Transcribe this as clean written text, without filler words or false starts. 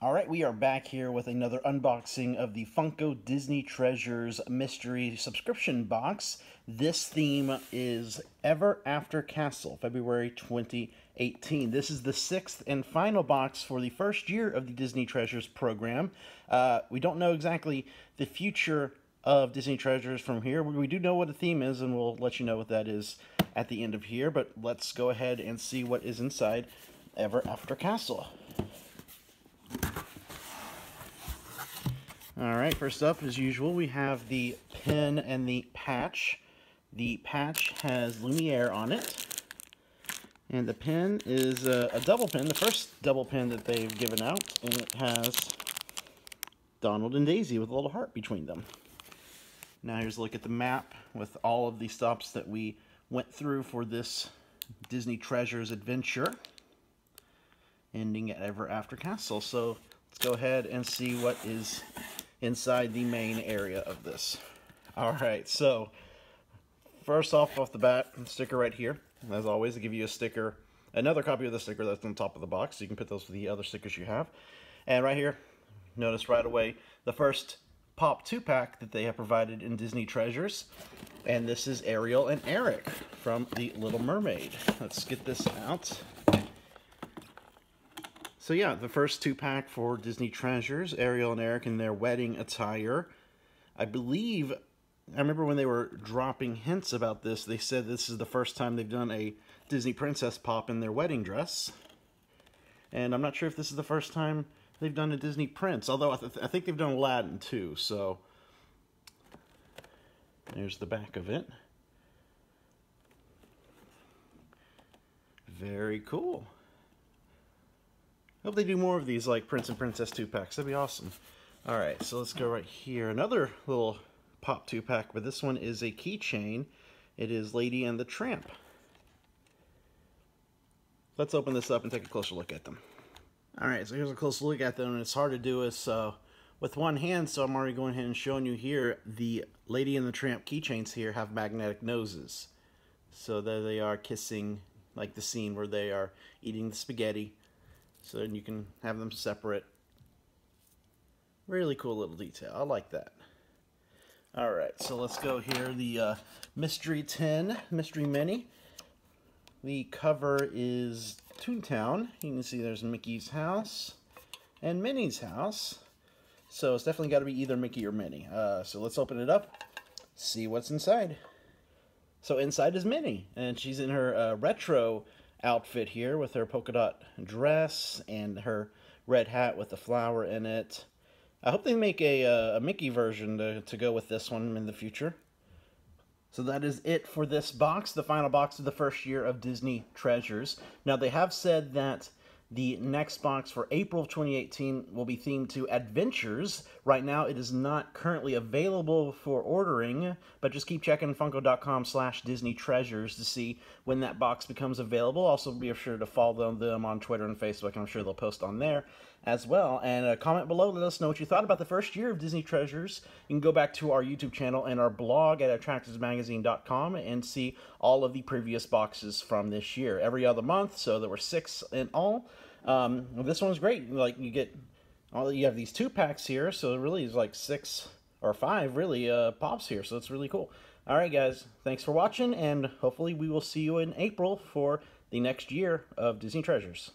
Alright, we are back here with another unboxing of the Funko Disney Treasures Mystery Subscription Box. This theme is Ever After Castle, February 2018. This is the 6th and final box for the first year of the Disney Treasures program. We don't know exactly the future of Disney Treasures from here. We do know what the theme is, and we'll let you know what that is at the end of here. But let's go ahead and see what is inside Ever After Castle. Alright, first up, as usual, we have the pin and the patch. The patch has Lumiere on it. And the pin is a double pin, the first double pin that they've given out. And it has Donald and Daisy with a little heart between them. Now here's a look at the map with all of the stops that we went through for this Disney Treasures adventure, ending at Ever After Castle. So let's go ahead and see what is inside the main area of this. Alright, so first off the bat, sticker right here. As always, they give you a sticker, another copy of the sticker that's on top of the box, so you can put those with the other stickers you have. And right here, notice right away the first Pop 2-pack that they have provided in Disney Treasures. And this is Ariel and Eric from The Little Mermaid. Let's get this out. So yeah, the first 2-pack for Disney Treasures, Ariel and Eric in their wedding attire. I remember when they were dropping hints about this, they said this is the first time they've done a Disney princess pop in their wedding dress. And I'm not sure if this is the first time they've done a Disney prince, although I think they've done Aladdin too, so there's the back of it. Very cool. Hope they do more of these, like Prince and Princess 2-packs. That'd be awesome. Alright, so let's go right here. Another little Pop 2-pack, but this one is a keychain. It is Lady and the Tramp. Let's open this up and take a closer look at them. Alright, so here's a closer look at them, and it's hard to do this with one hand, so I'm already going ahead and showing you here. The Lady and the Tramp keychains here have magnetic noses. So there they are kissing, like the scene where they are eating the spaghetti. So then you can have them separate. Really cool little detail. I like that. Alright, so let's go here. The Mystery Tin, Mystery Mini. The cover is Toontown. You can see there's Mickey's house and Minnie's house. So it's definitely got to be either Mickey or Minnie. So let's open it up, see what's inside. So inside is Minnie, and she's in her retro outfit here with her polka dot dress and her red hat with the flower in it. I hope they make a Mickey version to go with this one in the future. So that is it for this box, the final box of the first year of Disney Treasures. Now they have said that the next box for April of 2018 will be themed to Adventures. Right now it is not currently available for ordering, but just keep checking funko.com/Disney Treasures to see when that box becomes available. Also be sure to follow them on Twitter and Facebook. I'm sure they'll post on there as well. And comment below, let us know what you thought about the first year of Disney Treasures. You can go back to our YouTube channel and our blog at attractionsmagazine.com and see all of the previous boxes from this year. Every other month, so there were 6 in all. This one's great. Like you have these 2-packs here, so it really is like 6 or 5 really pops here, so it's really cool. Alright guys, thanks for watching, and hopefully we will see you in April for the next year of Disney Treasures.